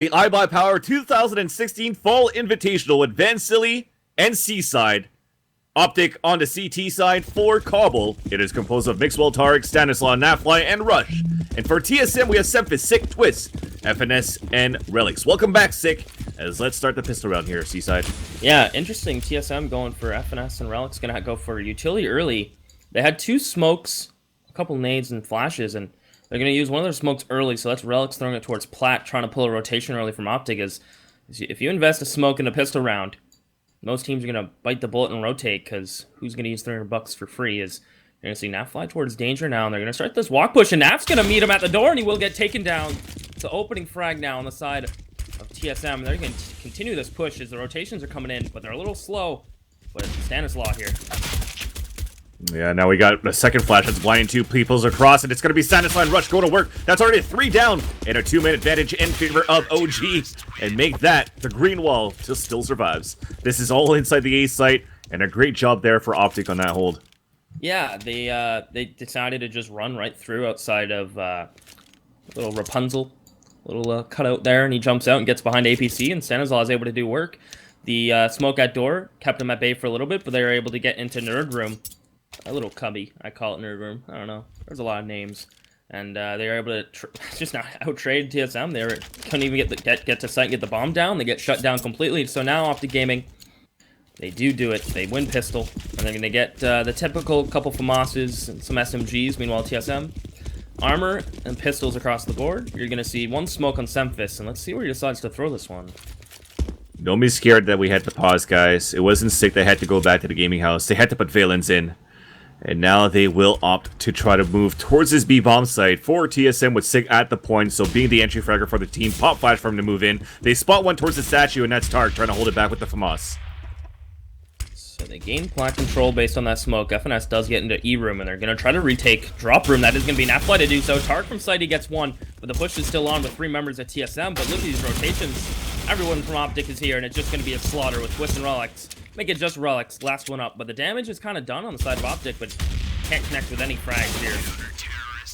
The iBUYPOWER 2016 Fall Invitational with Van Silly and Seaside. OpTic on the CT side for Cobble. It is composed of Mixwell, Tarek, Stanislaw, Nafly, and Rush. And for TSM, we have Semphis, Sick, Twist, FNS, and Relics. Welcome back, Sick, as let's start the pistol round here, Seaside. Yeah, interesting. TSM going for FNS and Relics. Gonna go for utility early. They had two smokes, a couple nades, and flashes, and they're going to use one of their smokes early, so that's Relics throwing it towards Plat, trying to pull a rotation early from OpTic. Is if you invest a smoke in a pistol round, most teams are going to bite the bullet and rotate, because who's going to use $300 for free? Is you're going to see Naf fly towards danger now, and they're going to start this walk push, and Naf's going to meet him at the door, and he will get taken down. It's an opening frag now on the side of TSM, and they're going to continue this push as the rotations are coming in, but they're a little slow. But Stanislaw here. Yeah, now we got a second flash that's blinding two peoples across, and it's going to be Stanislaw and Rush go to work. That's already 3 down, and a 2-minute advantage in favor of OG. And make that the green wall still survives. This is all inside the A site, and a great job there for OpTic on that hold. Yeah, they decided to just run right through outside of little Rapunzel, little cutout there, and he jumps out and gets behind APC, and Stanislaw is able to do work. The smoke at door kept him at bay for a little bit, but they were able to get into Nerd Room. A little cubby, I call it Nerd Room. I don't know. There's a lot of names, and they were able to just not out-trade TSM. They couldn't even get to site and get the bomb down. They get shut down completely. So now OpTic Gaming, they do it. They win pistol, and they're gonna get the typical couple FAMASs and some SMGs. Meanwhile, TSM armor and pistols across the board. You're gonna see one smoke on Semphis, and let's see where he decides to throw this one. Don't be scared that we had to pause, guys. It wasn't Sick they had to go back to the gaming house. They had to put Valence in. And now they will opt to try to move towards this B-bomb site for TSM with Sick at the point. So being the entry fragger for the team, pop flash for him to move in. They spot one towards the statue, and that's Tark trying to hold it back with the FAMAS. So they gain plat control based on that smoke. FNS does get into E room, and they're going to try to retake drop room. That is going to be Nafly to do so. Tark from site, he gets one, but the push is still on with 3 members at TSM. But look at these rotations. Everyone from OpTic is here, and it's just going to be a slaughter with Twist and Relics. Make it just Relics, last one up. But the damage is kind of done on the side of OpTic, but can't connect with any frags here.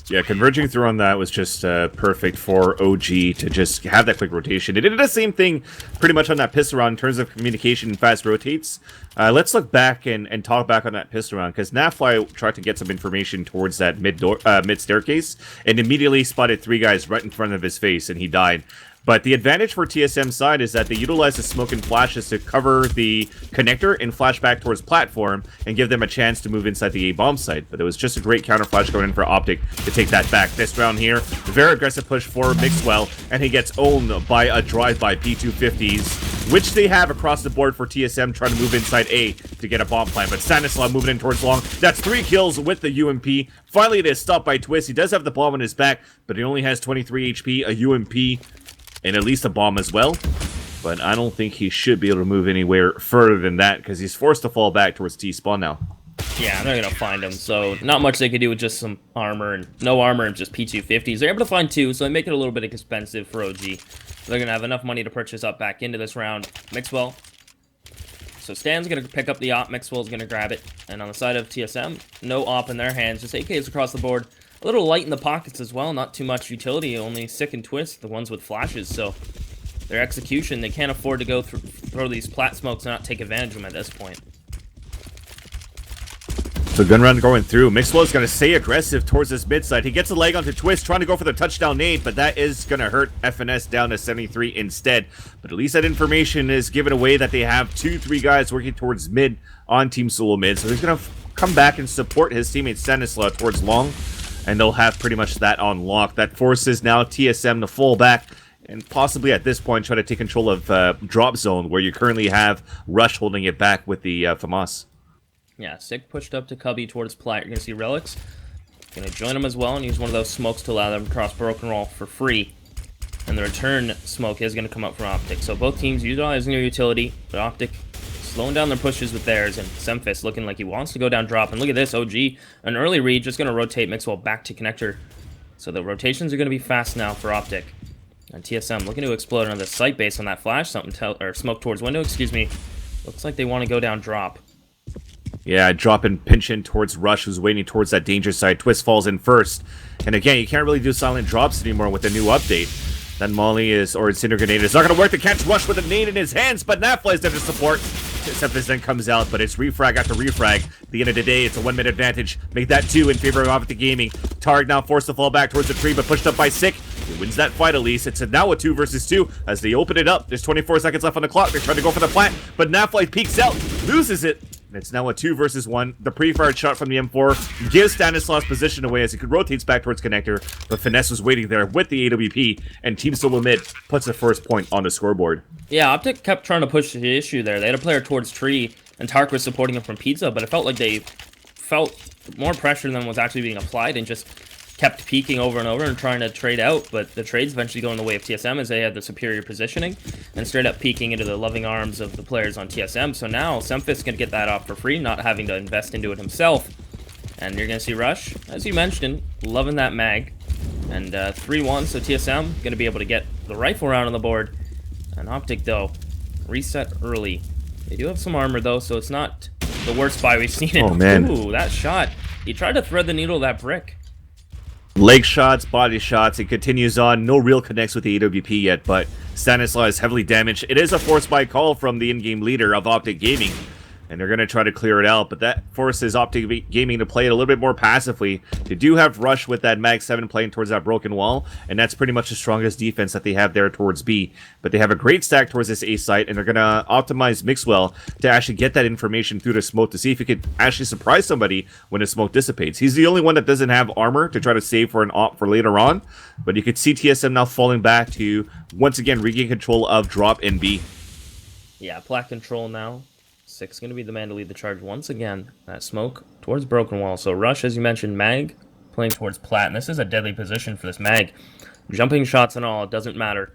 Yeah, converging through on that was just perfect for OG to just have that quick rotation. They did the same thing pretty much on that pistol round in terms of communication and fast rotates. Let's look back and talk back on that pistol round, because Nafly tried to get some information towards that mid staircase and immediately spotted 3 guys right in front of his face, and he died. But the advantage for TSM side is that they utilize the smoke and flashes to cover the connector and flash back towards platform and give them a chance to move inside the A-bomb site. But it was just a great counter flash going in for OpTic to take that back. This round here, very aggressive push for Mixwell, and he gets owned by a drive-by P250s, which they have across the board for TSM trying to move inside A to get a bomb plant. But Stanislaw moving in towards long. That's 3 kills with the UMP. Finally, it is stopped by Twist. He does have the bomb on his back, but he only has 23 HP, a UMP, and at least a bomb as well. But I don't think he should be able to move anywhere further than that, because he's forced to fall back towards T-spawn now. Yeah, they're going to find him, so not much they could do with just some armor, and no armor and just P250s. They're able to find 2, so they make it a little bit expensive for OG. They're going to have enough money to purchase up back into this round. Mixwell. So Stan's going to pick up the op, Mixwell's going to grab it. And on the side of TSM, no op in their hands, just AKs across the board. A little light in the pockets as well, not too much utility, only Sick and Twist, the ones with flashes, so their execution, they can't afford to go throw these plat smokes and not take advantage of them at this point. So gun run going through. Mixwell's going to stay aggressive towards this mid side. He gets a leg onto Twist, trying to go for the touchdown nade, but that is going to hurt FNS down to 73 instead. But at least that information is given away that they have 2-3 guys working towards mid on Team SoloMid, so he's going to come back and support his teammate Stanislaw towards long. And they'll have pretty much that on lock. That forces now TSM to fall back and possibly at this point try to take control of drop zone, where you currently have Rush holding it back with the FAMAS. Yeah, Sick pushed up to Cubby towards Plat. You're going to see Relics. Going to join him as well and use one of those smokes to allow them to cross Broken Roll for free. And the return smoke is going to come up from OpTic. So both teams utilizing their utility, but OpTic slowing down their pushes with theirs, and Semphis looking like he wants to go down drop. And look at this, OG, an early read, just going to rotate Mixwell back to connector. So the rotations are going to be fast now for OpTic. And TSM looking to explode on the site based on that flash, or smoke towards window, excuse me. Looks like they want to go down drop. Yeah, drop and pinch in towards Rush, who's waiting towards that danger side. Twist falls in first. And again, you can't really do silent drops anymore with the new update. That Molly or Incinder Grenade is not going to work to catch Rush with a nade in his hands, but Nafla is there to support. Semphis then comes out, but it's refrag after refrag. At the end of the day, it's a 1-minute advantage. Make that 2 in favor of OpTic Gaming. Targ now forced to fall back towards the tree, but pushed up by Sick. He wins that fight at least. It's now a 2 versus 2 as they open it up. There's 24 seconds left on the clock. They're trying to go for the plant, but Nafla peeks out, loses it. And it's now a 2 versus 1. The pre-fired shot from the M4 gives Stanislaus position away as he rotates back towards Connector, but Finesse was waiting there with the AWP, and Team SoloMid puts the first point on the scoreboard. Yeah, OpTic kept trying to push the issue there. They had a player towards tree, and Tark was supporting him from Pizza, but it felt like they felt more pressure than was actually being applied and just kept peeking over and over and trying to trade out, but the trades eventually go in the way of TSM as they had the superior positioning and straight up peeking into the loving arms of the players on TSM. So now Semphis can get that off for free, not having to invest into it himself. And you're going to see Rush, as you mentioned, loving that mag. And 3-1, so TSM going to be able to get the rifle round on the board. And OpTic, though, reset early. They do have some armor, though, so it's not the worst buy we've seen. Oh, man. Ooh, that shot. He tried to thread the needle of that brick. Leg shots, body shots, it continues on. No real connects with the AWP yet, but Stanislaus is heavily damaged. It is a forced buy call from the in-game leader of OpTic Gaming, and they're going to try to clear it out, but that forces OpTic Gaming to play it a little bit more passively. They do have Rush with that Mag 7 playing towards that broken wall, and that's pretty much the strongest defense that they have there towards B. But they have a great stack towards this A site, and they're going to optimize Mixwell to actually get that information through the smoke to see if he could actually surprise somebody when the smoke dissipates. He's the only one that doesn't have armor to try to save for an op for later on, but you could see TSM now falling back to, once again, regain control of drop in B. Yeah, plat control now. Sick's going to be the man to lead the charge once again. That smoke towards broken wall. So Rush, as you mentioned, Mag playing towards plat. And this is a deadly position for this Mag. Jumping shots and all, it doesn't matter.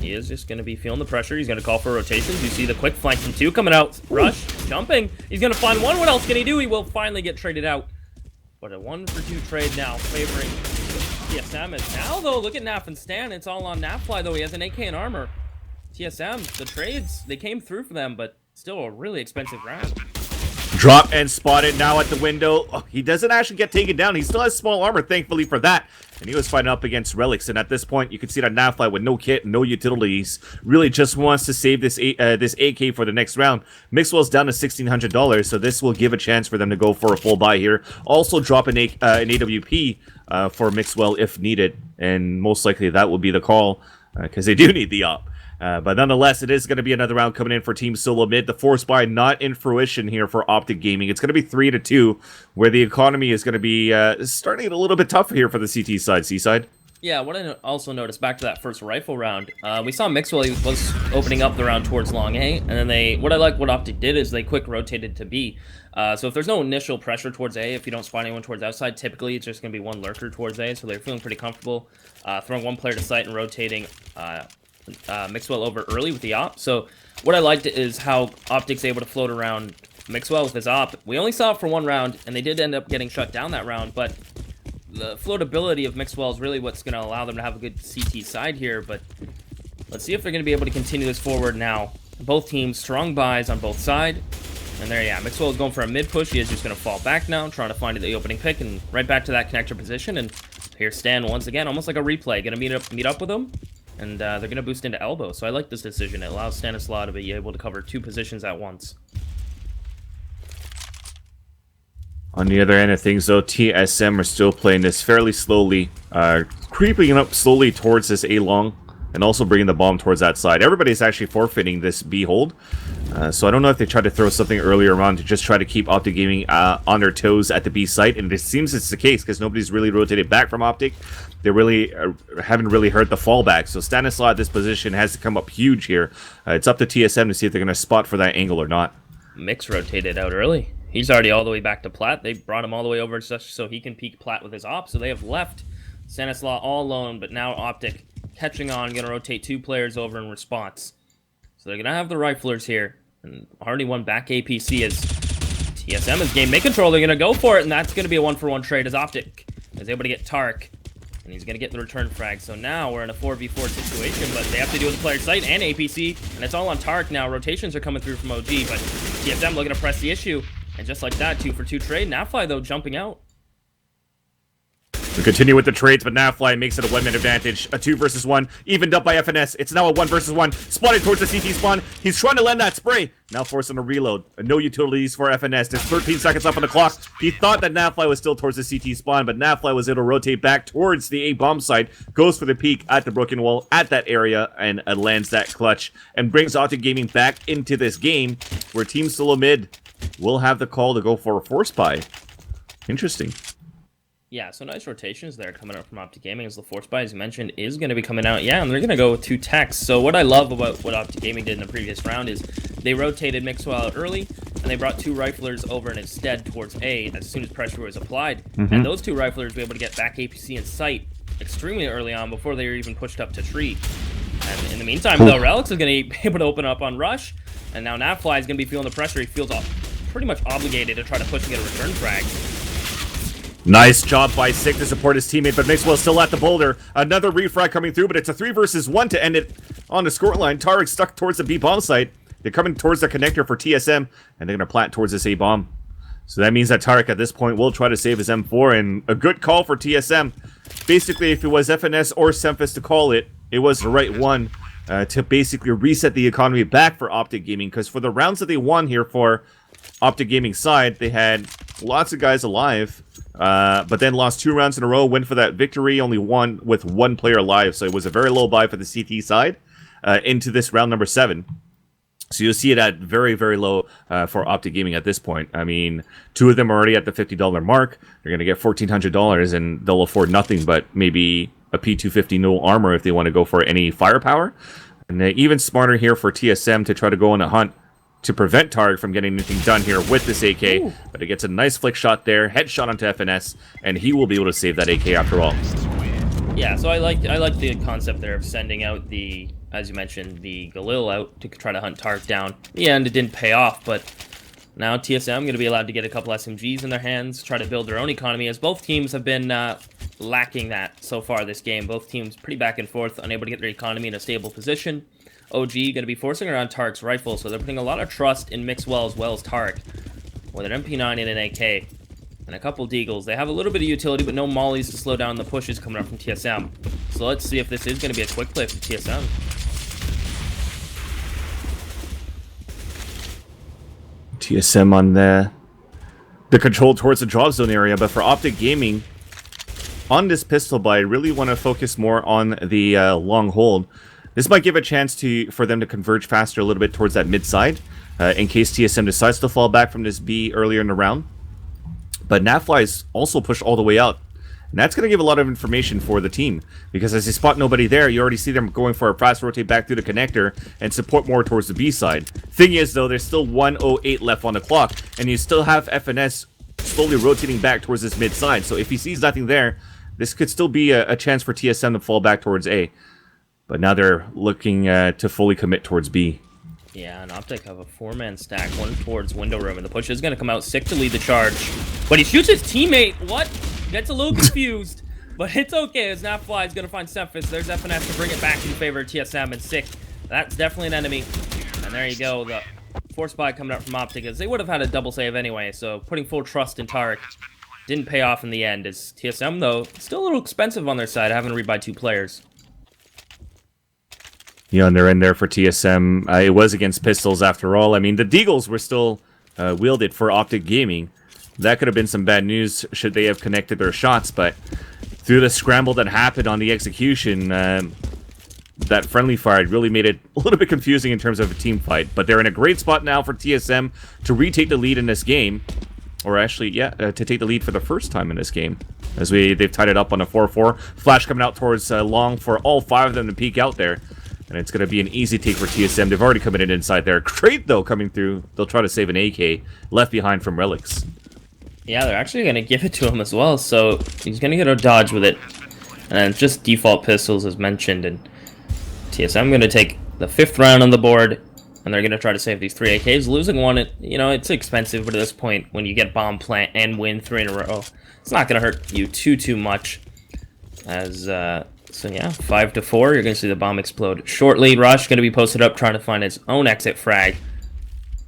He is just going to be feeling the pressure. He's going to call for rotations. You see the quick flank from 2 coming out. Rush jumping. He's going to find 1. What else can he do? He will finally get traded out. But a 1-for-2 trade now favoring TSM. And now, though, look at Naf and Stan. It's all on Nafly, though. He has an AK and armor. TSM, the trades, they came through for them, but still a really expensive round. Drop and spotted now at the window. Oh, he doesn't actually get taken down. He still has small armor, thankfully for that. And he was fighting up against Relics. And at this point, you can see that Nafly with no kit, no utilities, really just wants to save this this AK for the next round. Mixwell's down to $1,600, so this will give a chance for them to go for a full buy here. Also drop an AWP for Mixwell if needed. And most likely that will be the call because they do need the op. But nonetheless, it is going to be another round coming in for Team SoloMid. The force buy not in fruition here for OpTic Gaming. It's going to be 3-2, where the economy is going to be starting a little bit tougher here for the CT side. C-side? Yeah, what I also noticed back to that first rifle round, we saw Mixwell, he was opening up the round towards long A, and then what OpTic did is they quick rotated to B. So if there's no initial pressure towards A, if you don't spot anyone towards outside, typically it's just going to be one lurker towards A, so they're feeling pretty comfortable throwing one player to site and rotating Mixwell over early with the op. So what I liked is how OpTic's able to float around Mixwell with his op. We only saw it for 1 round, and they did end up getting shut down that round, but the floatability of Mixwell is really what's going to allow them to have a good CT side here, but let's see if they're going to be able to continue this forward now. Both teams, strong buys on both sides, and there, yeah, Mixwell is going for a mid push. He is just going to fall back now, trying to find the opening pick, and right back to that connector position, and here's Stan once again, almost like a replay, going to meet up with him. And they're going to boost into elbow. So I like this decision. It allows Stanislaw to be able to cover 2 positions at once. On the other end of things, though, TSM are still playing this fairly slowly, creeping up slowly towards this A-long, and also bringing the bomb towards that side. Everybody's actually forfeiting this B hold. So I don't know if they tried to throw something earlier on to just try to keep OpTic Gaming on their toes at the B site, and it seems it's the case because nobody's really rotated back from OpTic. They really haven't really heard the fallback, so Stanislaw at this position has to come up huge here. It's up to TSM to see if they're going to spot for that angle or not. Mix rotated out early. He's already all the way back to plat. They brought him all the way over so he can peek plat with his op, so they have left Stanislaw all alone, but now OpTic catching on, going to rotate 2 players over in response. So they're going to have the riflers here. And already one back APC as TSM is game make control. They're going to go for it, and that's going to be a 1-for-1 trade as OpTic is able to get Tark. And he's going to get the return frag. So now we're in a 4v4 situation, but they have to deal with the player site and APC. And it's all on Tark now. Rotations are coming through from OG, but TSM looking to press the issue. And just like that, 2-for-2 trade. Nafly, though, jumping out. We continue with the trades, but Nafly makes it a 1-man advantage. A 2 versus 1, evened up by FNS. It's now a 1 versus 1. Spotted towards the CT spawn. He's trying to land that spray. Now forcing a reload. No utilities for FNS. There's 13 seconds up on the clock. He thought that Nafly was still towards the CT spawn, but Nafly was able to rotate back towards the A-bomb site. Goes for the peek at the broken wall at that area and lands that clutch. And brings OpTic Gaming back into this game where Team SoloMid will have the call to go for a force buy. Interesting. Yeah, so nice rotations there coming up from OpTic Gaming, as the force buy, as you mentioned, is going to be coming out. Yeah, and they're going to go with 2 techs. So what I love about what OpTic Gaming did in the previous round is they rotated Mixwell out early, and they brought 2 riflers over and instead towards A as soon as pressure was applied. And those 2 riflers were able to get back APC in sight extremely early on before they were even pushed up to tree. And in the meantime, though, Relics is going to be able to open up on Rush, and now Nafly is going to be feeling the pressure. He feels pretty much obligated to try to push and get a return frag. Nice job by Sick to support his teammate, but Mixwell still at the boulder. Another refrag coming through, but it's a 3 versus 1 to end it on the scoreline. Tarek stuck towards the B bomb site. They're coming towards the connector for TSM, and they're going to plant towards this A bomb. So that means that Tarek at this point will try to save his M4, and a good call for TSM. Basically, if it was FNS or Semphis to call it, it was the right one to basically reset the economy back for OpTic Gaming, because for the rounds that they won here for OpTic Gaming side, they had lots of guys alive. But then lost 2 rounds in a row, went for that victory, only won with 1 player alive. So it was a very low buy for the CT side into this round number 7. So you'll see it at very, very low for OpTic Gaming at this point. I mean, 2 of them are already at the $50 mark. They're going to get $1,400, and they'll afford nothing but maybe a P250 no armor if they want to go for any firepower. And even smarter here for TSM to try to go on a hunt to prevent Tarek from getting anything done here with this AK. Ooh. But it gets a nice flick shot there, headshot onto FNS, and he will be able to save that AK after all. Yeah, so I like the concept there of sending out the, as you mentioned, the Galil out to try to hunt Tarek down. In the end, it didn't pay off, but now TSM going to be allowed to get a couple SMGs in their hands, try to build their own economy, as both teams have been lacking that so far this game. Both teams pretty back and forth, unable to get their economy in a stable position. OG going to be forcing around Tarek's rifle, so they're putting a lot of trust in Mixwell as well as Tarek. With an MP9 and an AK, and a couple Deagles. They have a little bit of utility, but no mollies to slow down the pushes coming up from TSM. So let's see if this is going to be a quick play for TSM. TSM on the control towards the drop zone area, but for OpTic Gaming, on this pistol buy, I really want to focus more on the long hold. This might give a chance for them to converge faster a little bit towards that mid side, in case TSM decides to fall back from this B earlier in the round. But Nafly is also pushed all the way out, and that's going to give a lot of information for the team, because as they spot nobody there, you already see them going for a fast rotate back through the connector and support more towards the B side. Thing is, though, there's still 1:08 left on the clock, and you still have FNS slowly rotating back towards this mid side. So if he sees nothing there, this could still be a chance for TSM to fall back towards A. But now they're looking to fully commit towards B. Yeah, and OpTic have a 4-man stack, one towards window room, and the push is going to come out Sick to lead the charge. But he shoots his teammate. What? Gets a little confused. But it's okay, as Nafly is going to find Semphis. There's FNS to bring it back in favor of TSM, and Sick. That's definitely an enemy. And there you go, the force buy coming out from OpTic, as they would have had a double save anyway, so putting full trust in Tarek didn't pay off in the end, as TSM, though, still a little expensive on their side, having to rebuy 2 players. Yeah, and they're in there for TSM. It was against pistols after all. I mean, the Deagles were still wielded for OpTic Gaming. That could have been some bad news should they have connected their shots, but through the scramble that happened on the execution, that friendly fire really made it a little bit confusing in terms of a team fight. But they're in a great spot now for TSM to retake the lead in this game. Or actually, yeah, to take the lead for the first time in this game. As they've tied it up on a 4-4. Flash coming out towards long for all 5 of them to peek out there. And it's going to be an easy take for TSM. They've already committed inside there. Crate, though, coming through. They'll try to save an AK left behind from Relics. Yeah, they're actually going to give it to him as well. So he's going to get a dodge with it. And just default pistols as mentioned. And TSM going to take the 5th round on the board. And they're going to try to save these 3 AKs. Losing one, it's expensive. But at this point, when you get bomb plant and win 3 in a row, it's not going to hurt you too much. As... So yeah, 5-4, you're going to see the bomb explode shortly. Rush going to be posted up trying to find his own exit frag.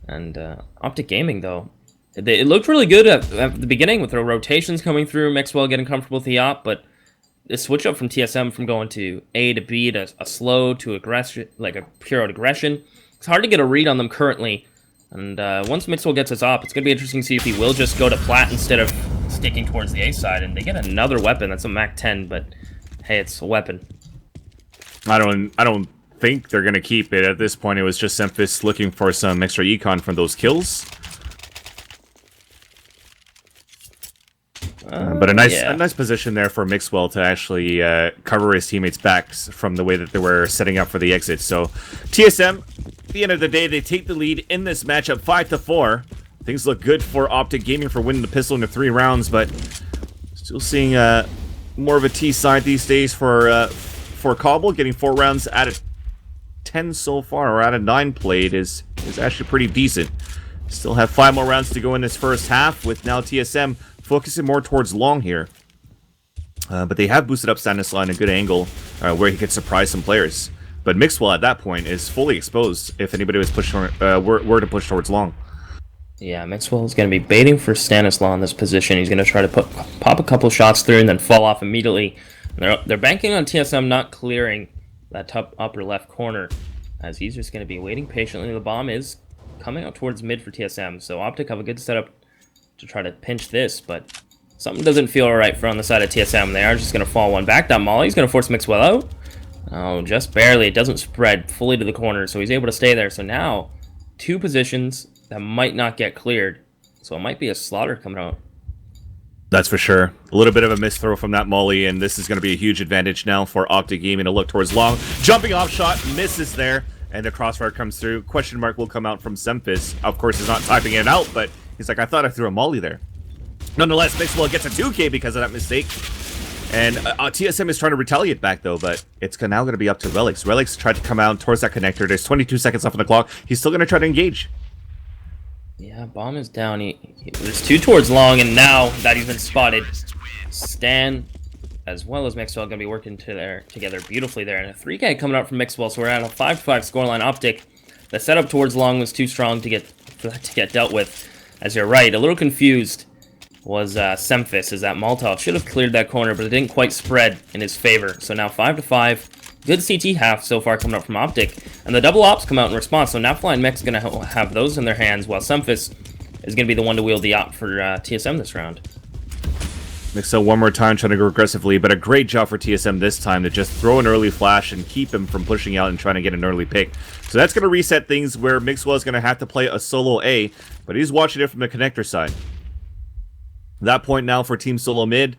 And OpTic Gaming, though, It looked really good at the beginning with the rotations coming through, Mixwell getting comfortable with the op, but the switch up from TSM from going to A to B to a slow to aggression, like a pure aggression, it's hard to get a read on them currently. And once Mixwell gets his op, it's going to be interesting to see if he will just go to plat instead of sticking towards the A side. And they get another weapon. That's a Mac 10, but hey, it's a weapon. I don't think they're going to keep it. At this point, it was just Semphis looking for some extra econ from those kills. But a nice position there for Mixwell to actually cover his teammates' backs from the way that they were setting up for the exit. So TSM, at the end of the day, they take the lead in this matchup 5-4. Things look good for OpTic Gaming for winning the pistol into 3 rounds, but still seeing more of a T side these days for Cobble. Getting 4 rounds out of 10 so far, or out of 9 played, is actually pretty decent. Still have 5 more rounds to go in this first half, with now TSM focusing more towards long here. But they have boosted up Stanislaw in a good angle where he could surprise some players. But Mixwell at that point is fully exposed if anybody was were to push towards long. Yeah, Mixwell is going to be baiting for Stanislaw in this position. He's going to try to pop a couple shots through and then fall off immediately. And they're banking on TSM not clearing that top upper left corner, as he's just going to be waiting patiently. The bomb is coming out towards mid for TSM, so OpTic have a good setup to try to pinch this, but something doesn't feel alright for on the side of TSM. They are just going to fall one back. Down Molly's going to force Mixwell out. Oh, just barely. It doesn't spread fully to the corner, so he's able to stay there. So now, 2 positions that might not get cleared. So it might be a slaughter coming out. That's for sure. A little bit of a misthrow from that Molly, and this is going to be a huge advantage now for OpTic Gaming to look towards long. Jumping off shot, misses there, and the crossfire comes through. Question mark will come out from Semphis. Of course, he's not typing it out, but he's like, I thought I threw a Molly there. Nonetheless, Mixwell gets a 2K because of that mistake. And TSM is trying to retaliate back, though, but it's now going to be up to Relix. Relix tried to come out towards that connector. There's 22 seconds left on the clock. He's still going to try to engage. Yeah, bomb is down. There's 2 towards long, and now that he's been spotted, Stan as well as Mixwell going to be working together beautifully there. And a 3K coming out from Mixwell, so we're at a 5-5 scoreline. OpTic, the setup towards long was too strong to get dealt with. As you're right, a little confused was Semphis, as that Molotov should have cleared that corner, but it didn't quite spread in his favor. So now 5-5. Good CT half so far coming up from OpTic. And the double ops come out in response, so Napfly and Mix is going to have those in their hands, while Semphis is going to be the one to wield the op for TSM this round. Mixo one more time trying to go aggressively, but a great job for TSM this time to just throw an early flash and keep him from pushing out and trying to get an early pick. So that's going to reset things where Mixwell is going to have to play a solo A, but he's watching it from the connector side. That point now for Team SoloMid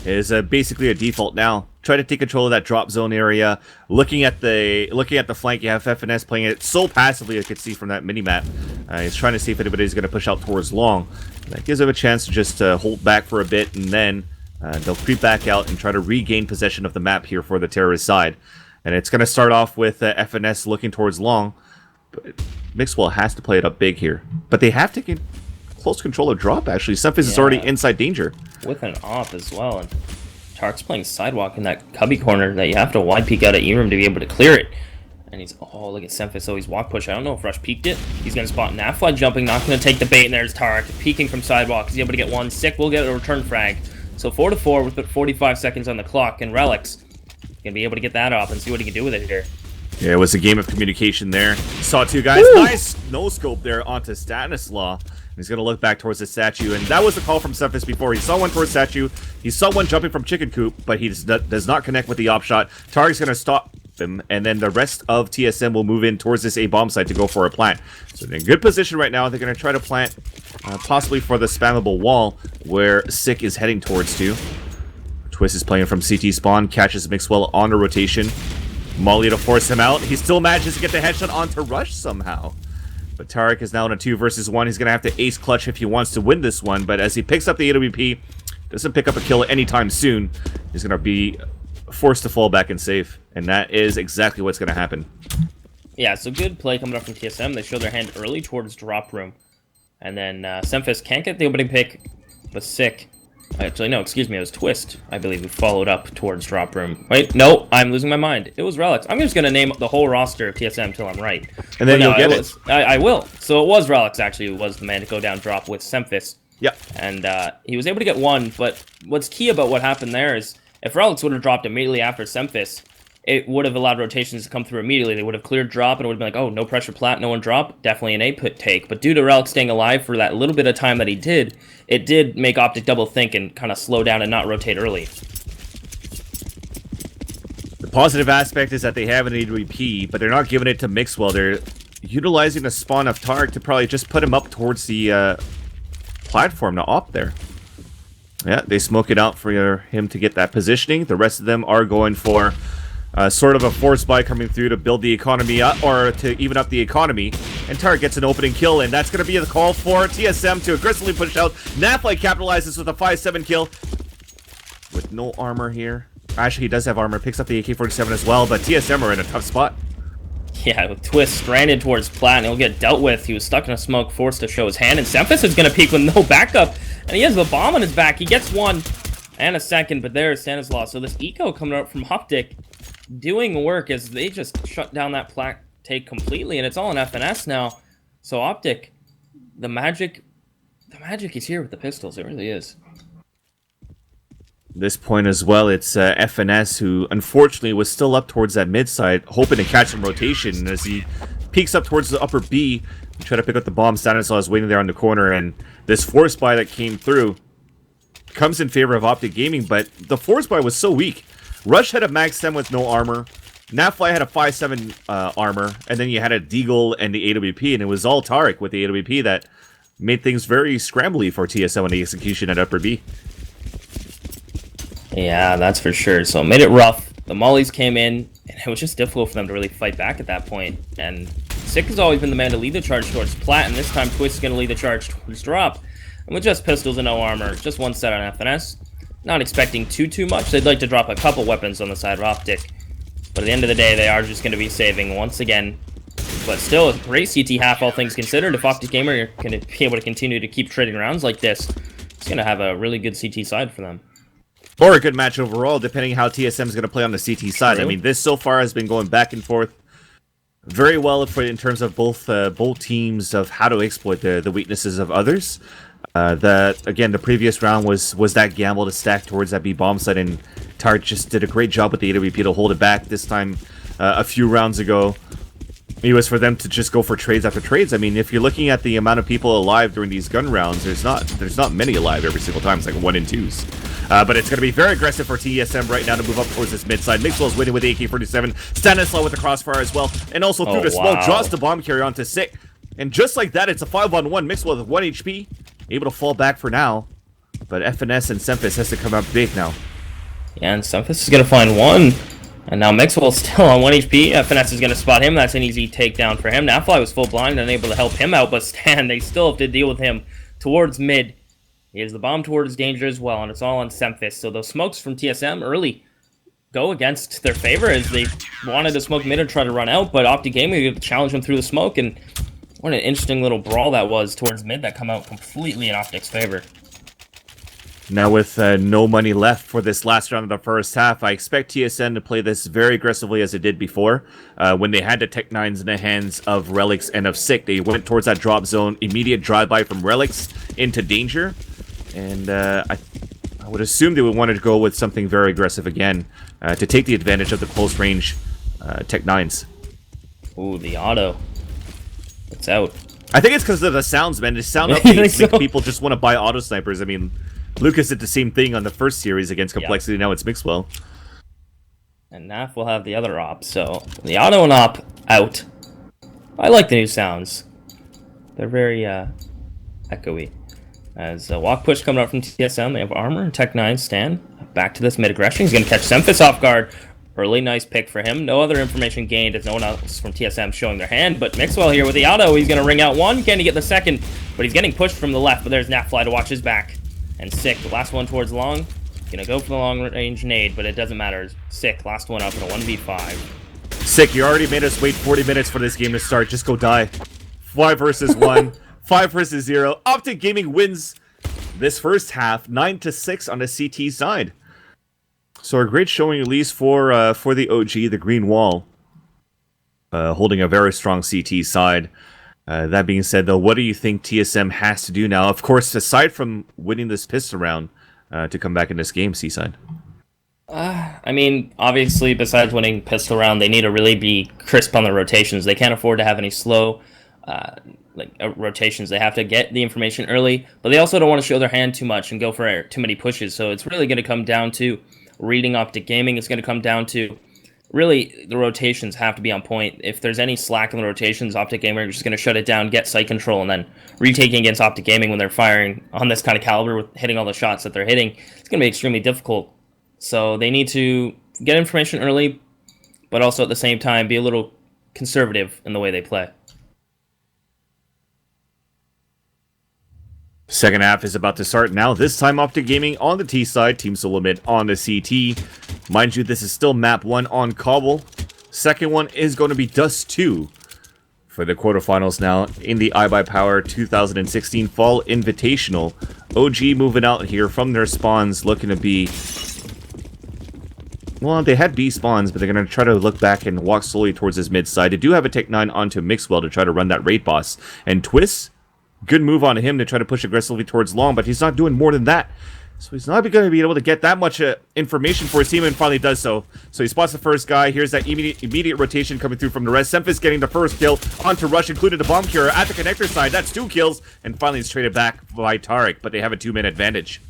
is basically a default now. Try to take control of that drop zone area. Looking at the flank, you have FNS playing it so passively, I could see from that minimap. He's trying to see if anybody's going to push out towards long. That gives him a chance to just hold back for a bit, and then they'll creep back out and try to regain possession of the map here for the terrorist side. And it's going to start off with FNS looking towards long. But Mixwell has to play it up big here. But they have taken close control of drop, actually. Semphis is already inside danger. With an op as well. And Tark's playing sidewalk in that cubby corner that you have to wide peek out at E-room to be able to clear it. And he's, oh, look at Semphis. So he's walk push. I don't know if Rush peeked it. He's going to spot Napfly jumping, not going to take the bait. And there's Tark peeking from sidewalk. He's able to get one. Sick will get a return frag. So 4-4 with 45 seconds on the clock. And Relix going to be able to get that off and see what he can do with it here. Yeah, it was a game of communication there. Saw 2 guys. Woo! Nice no-scope there onto Stanislaw. He's going to look back towards the statue, and that was the call from Semphis before. He saw one towards statue. He saw one jumping from chicken coop, but he does not connect with the op shot. Target's going to stop him, and then the rest of TSM will move in towards this A-bomb site to go for a plant. So they're in good position right now. They're going to try to plant possibly for the spammable wall where Sick is heading towards to. Twist is playing from CT spawn, catches Mixwell on a rotation. Molly to force him out. He still manages to get the headshot onto Rush somehow. But Tarek is now in a 2 versus 1. He's going to have to ace clutch if he wants to win this one. But as he picks up the AWP, doesn't pick up a kill anytime soon, he's going to be forced to fall back and save. And that is exactly what's going to happen. Yeah, so good play coming up from TSM. They show their hand early towards drop room. And then Semphis can't get the opening pick, but Sick Actually, no, excuse me, it was Twist, I believe, who followed up towards drop room. Wait, no, I'm losing my mind. It was Relics. I'm just going to name the whole roster of TSM till I'm right. And then you'll get it. I will. So it was Relics, actually, who was the man to go down drop with Semphis. Yep. And he was able to get one, but what's key about what happened there is if Relics would have dropped immediately after Semphis, it would have allowed rotations to come through immediately. They would have cleared drop, and it would have been like, oh, no pressure plat, no one drop. Definitely an A-put take. But due to Relic staying alive for that little bit of time that he did, it did make OpTic double think and kind of slow down and not rotate early. The positive aspect is that they have an IBP, but they're not giving it to Mixwell. They're utilizing the spawn of Tark to probably just put him up towards the platform to op there. Yeah, they smoke it out for him to get that positioning. The rest of them are going for sort of a force buy coming through to build the economy up, or to even up the economy. And Tark gets an opening kill, and that's going to be the call for TSM to aggressively push out. Naflight capitalizes with a 5-7 kill. With no armor here. Actually, he does have armor. Picks up the AK-47 as well, but TSM are in a tough spot. Yeah, with Twist stranded towards Plat, and he'll get dealt with. He was stuck in a smoke, forced to show his hand, and Semphis is going to peek with no backup. And he has the bomb on his back. He gets one and a second, but there's Stanislaus. So this eco coming out from OpTic doing work as they just shut down that Plat take completely, and it's all in FNS now. So OpTic, the magic is here with the pistols. It really is. This point as well, it's FNS, who unfortunately was still up towards that mid side, hoping to catch some rotation. And as he peeks up towards the upper B, try to pick up the bomb. Stanislaus is waiting there on the corner, and this force buy that came through comes in favor of OpTic Gaming, but the force buy was so weak. Rush had a max 10 with no armor. Nafly had a 5-7 armor, and then you had a Deagle and the AWP, and it was all Tarek with the AWP that made things very scrambly for TSM on the execution at upper B. Yeah, that's for sure. So it made it rough. The mollies came in, and it was just difficult for them to really fight back at that point. And Sick has always been the man to lead the charge towards Plat, and this time Twist is going to lead the charge towards drop. And with just pistols and no armor, just one set on FNS. Not expecting too much. They'd like to drop a couple weapons on the side of OpTic. But at the end of the day, they are just going to be saving once again. But still, a great CT half, all things considered. If OpTic Gamer are going to be able to continue to keep trading rounds like this, it's going to have a really good CT side for them. Or a good match overall, depending how TSM is going to play on the CT side. Really? I mean, this so far has been going back and forth very well in terms of both teams of how to exploit the weaknesses of others. Again, the previous round was that gamble to stack towards that B bomb site, and Tart just did a great job with the AWP to hold it back. This time, a few rounds ago, it was for them to just go for trades after trades. I mean, if you're looking at the amount of people alive during these gun rounds, there's not many alive every single time. It's like 1 and 2s. But it's going to be very aggressive for TSM right now to move up towards this mid side. Mixwell's winning with the AK-47. Stanislaw with the crossfire as well. And also through the smoke, draws the bomb carrier onto Sick. And just like that, it's a 5-on-1. Mixwell with 1 HP. Able to fall back for now. But FNS and Semphis has to come up big now. Yeah, and Semphis is going to find one. And now Mixwell's still on 1 HP. FNS is going to spot him. That's an easy takedown for him. Nafly was full blind and able to help him out. But Stan, they still have to deal with him towards mid. He has the bomb towards danger as well, and it's all on Semphis. So those smokes from TSM early go against their favor as they wanted to smoke mid and try to run out, but OpTic Gaming challenged them through the smoke, and what an interesting little brawl that was towards mid that come out completely in OpTic's favor. Now with no money left for this last round of the first half, I expect TSM to play this very aggressively as it did before. When they had the Tech 9s in the hands of Relics and of Sick, they went towards that drop zone, immediate drive-by from Relics into danger. And I would assume they would want to go with something very aggressive again to take the advantage of the close-range Tech 9s. Ooh, the auto. It's out. I think it's because of the sounds, man. The sound updates make people just want to buy auto snipers. I mean, Lucas did the same thing on the first series against Complexity. Now it's Mixwell. And Naf will have the other op. So the auto and op out. I like the new sounds. They're very echoey. As walk push coming out from TSM, they have armor and Tech 9 stand. Back to this mid aggression. He's going to catch Semphis off guard. Really nice pick for him. No other information gained as no one else from TSM showing their hand. But Mixwell here with the auto. He's going to ring out one. Can he get the second? But he's getting pushed from the left. But there's Nafly to watch his back. And Sick, the last one towards long. Going to go for the long range nade, but it doesn't matter. Sick, last one up in a 1v5. Sick, you already made us wait 40 minutes for this game to start. Just go die. 5 versus 1. 5 versus 0. OpTic Gaming wins this first half, 9-6 on the CT side. So a great showing, at least for the OG, the Green Wall, holding a very strong CT side. That being said, though, what do you think TSM has to do now? Of course, aside from winning this pistol round, to come back in this game, Seaside. I mean, obviously, besides winning pistol round, they need to really be crisp on the rotations. They can't afford to have any slow rotations. They have to get the information early, but they also don't want to show their hand too much and go for too many pushes. So it's really going to come down to reading OpTic Gaming. It's going to come down to really the rotations have to be on point. If there's any slack in the rotations, OpTic Gaming are just going to shut it down, get site control, and then retaking against OpTic Gaming when they're firing on this kind of caliber with hitting all the shots that they're hitting. It's going to be extremely difficult. So they need to get information early, but also at the same time be a little conservative in the way they play. Second half is about to start now. This time, OpTic Gaming on the T side, Team SoloMid on the CT. Mind you, this is still map 1 on Cobble. Second one is going to be Dust 2 for the quarterfinals now in the iBUYPOWER 2016 Fall Invitational. OG moving out here from their spawns, looking to be... Well, they had B spawns, but they're going to try to look back and walk slowly towards this mid side. They do have a Tech 9 onto Mixwell to try to run that raid boss. And Twist, good move on him to try to push aggressively towards long, but he's not doing more than that. So he's not going to be able to get that much information for his team, and finally does so. So he spots the first guy. Here's that immediate rotation coming through from the rest. Semphis getting the first kill onto Rush, including the bomb carrier at the connector side. That's 2 kills, and finally it's traded back by Tarek, but they have a 2-man advantage.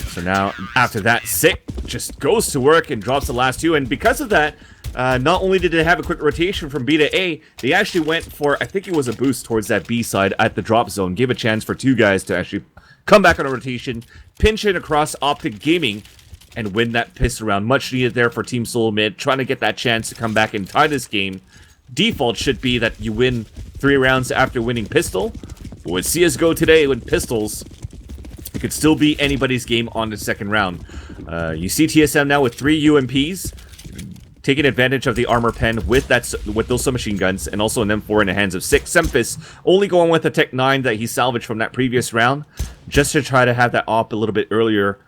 So now, after that, Sick just goes to work and drops the last 2, and because of that, not only did they have a quick rotation from B to A, they actually went for, I think it was a boost towards that B side at the drop zone. Gave a chance for 2 guys to actually come back on a rotation, pinch it across OpTic Gaming, and win that pistol round. Much needed there for Team SoloMid, trying to get that chance to come back and tie this game. Default should be that you win 3 rounds after winning pistol. But with CSGO today, with pistols, it could still be anybody's game on the second round. You see TSM now with 3 UMPs, taking advantage of the armor pen with those submachine guns, and also an M4 in the hands of Sick. Semphis only going with the Tech 9 that he salvaged from that previous round, just to try to have that op a little bit earlier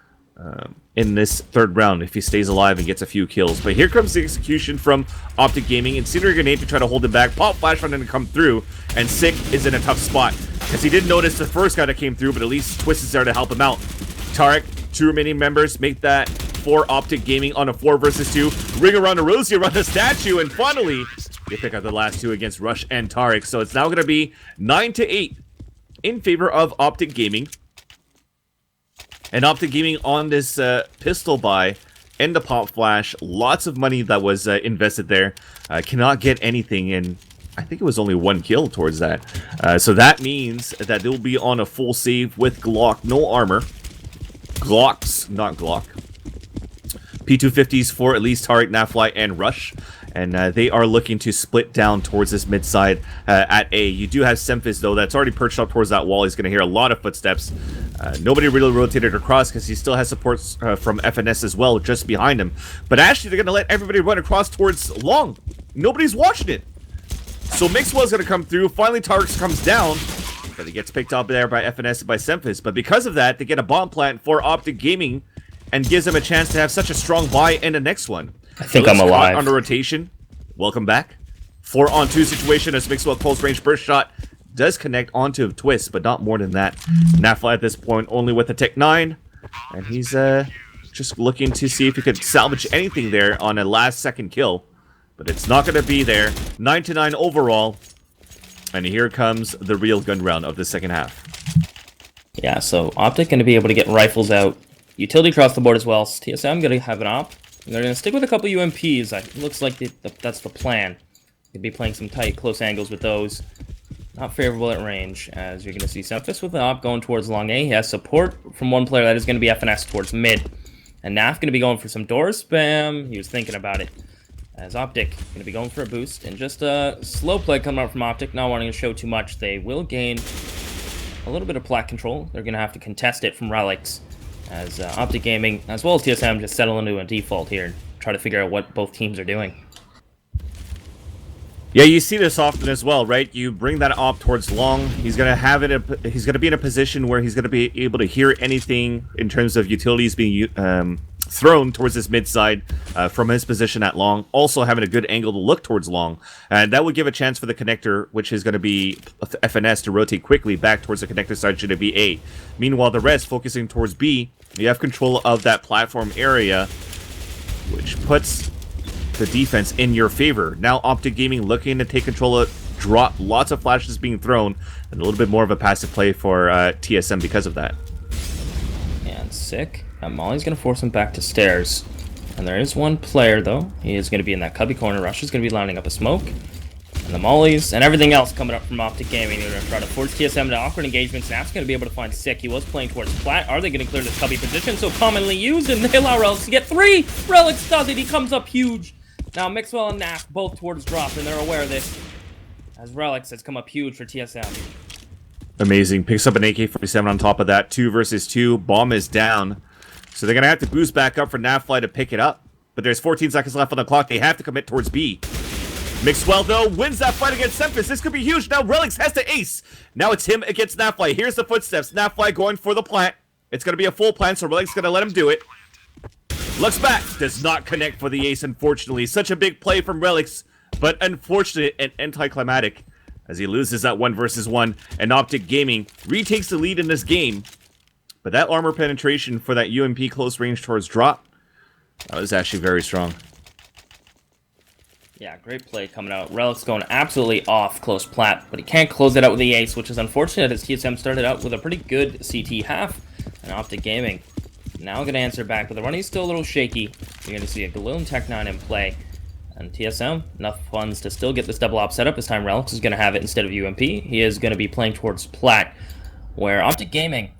in this third round if he stays alive and gets a few kills. But here comes the execution from OpTic Gaming. Incendiary grenade to try to hold him back. Pop flash running to come through, and Sick is in a tough spot because he didn't notice the first guy that came through, but at least Twist is there to help him out. Tarek, 2 remaining members make that for OpTic Gaming on a 4 versus 2. Ring around the rosy around the statue, and finally they pick up the last 2 against Rush and Tarek. So it's now going to be 9-8 in favor of OpTic Gaming. And OpTic Gaming on this pistol buy and the pop flash, lots of money that was invested there, cannot get anything, and I think it was only 1 kill towards that. So that means that they'll be on a full save with Glock, no armor. Glocks, not Glock. P250s for at least Tarek, Nafly, and Rush. And they are looking to split down towards this mid side at A. You do have Semphis, though, that's already perched up towards that wall. He's going to hear a lot of footsteps. Nobody really rotated across because he still has support from FNS as well just behind him. But actually, they're going to let everybody run across towards long. Nobody's watching it. So Mixwell's going to come through. Finally, Tarek comes down. But he gets picked up there by FNS and by Semphis. But because of that, they get a bomb plant for OpTic Gaming and gives them a chance to have such a strong buy in the next one. I think I'm alive. Under rotation. Welcome back. 4-on-2 situation as Mixwell close range burst shot does connect onto Twist, but not more than that. Nafla at this point only with a Tech 9. And he's just looking to see if he could salvage anything there on a last second kill. But it's not going to be there. 9-9 overall. And here comes the real gun round of the second half. Yeah, so OpTic going to be able to get rifles out. Utility across the board as well. TSM going to have an op. And they're going to stick with a couple UMPs. It looks like that's the plan. They'll be playing some tight, close angles with those. Not favorable at range, as you're going to see Semphis with the op going towards long A. He has support from one player that is going to be FNS towards mid. And Naf going to be going for some door spam. He was thinking about it. As OpTic going to be going for a boost. And just a slow play coming out from OpTic, not wanting to show too much. They will gain a little bit of plat control. They're going to have to contest it from Relics. As OpTic Gaming, as well as TSM, just settle into a default here and try to figure out what both teams are doing. Yeah, you see this often as well, right? You bring that op towards long. He's gonna have it. He's gonna be in a position where he's gonna be able to hear anything in terms of utilities being thrown towards this mid side from his position at long. Also having a good angle to look towards long, and that would give a chance for the connector, which is going to be FNS, to rotate quickly back towards the connector side should it be A. Meanwhile, the rest focusing towards B. You have control of that platform area, which puts the defense in your favor. Now OpTic Gaming looking to take control of drop. Lots of flashes being thrown, and a little bit more of a passive play for TSM because of that. And sick. Molly's going to force him back to stairs. And there is one player, though. He is going to be in that cubby corner. Rush is going to be lining up a smoke. And the mollies and everything else coming up from OpTic Gaming. They're going to try to force TSM into awkward engagements. Snap's going to be able to find Sick. He was playing towards Plat. Are they going to clear this cubby position so commonly used? And they allow Relics to get 3. Relics does it. He comes up huge. Now Mixwell and Naf both towards drop, and they're aware of this. As Relics has come up huge for TSM. Amazing. Picks up an AK-47 on top of that. 2 versus 2. Bomb is down. So they're going to have to boost back up for Nafly to pick it up. But there's 14 seconds left on the clock. They have to commit towards B. Mixwell, though, wins that fight against Semphis. This could be huge. Now Relics has to ace. Now it's him against Nafly. Here's the footsteps. Nafly going for the plant. It's going to be a full plant, so Relics going to let him do it. Looks back. Does not connect for the ace, unfortunately. Such a big play from Relics, but unfortunate and anticlimactic as he loses that 1 versus 1. And OpTic Gaming retakes the lead in this game. But that armor penetration for that UMP close range towards drop, that was actually very strong. Yeah, great play coming out. Relic's going absolutely off close plat, but he can't close it out with the ace, which is unfortunate as TSM started out with a pretty good CT half. And OpTic Gaming now going to answer back, but the running is still a little shaky. You're going to see a Gloom Tech 9 in play. And TSM, enough funds to still get this double op set up. This time Relics is going to have it instead of UMP. He is going to be playing towards plat, where OpTic Gaming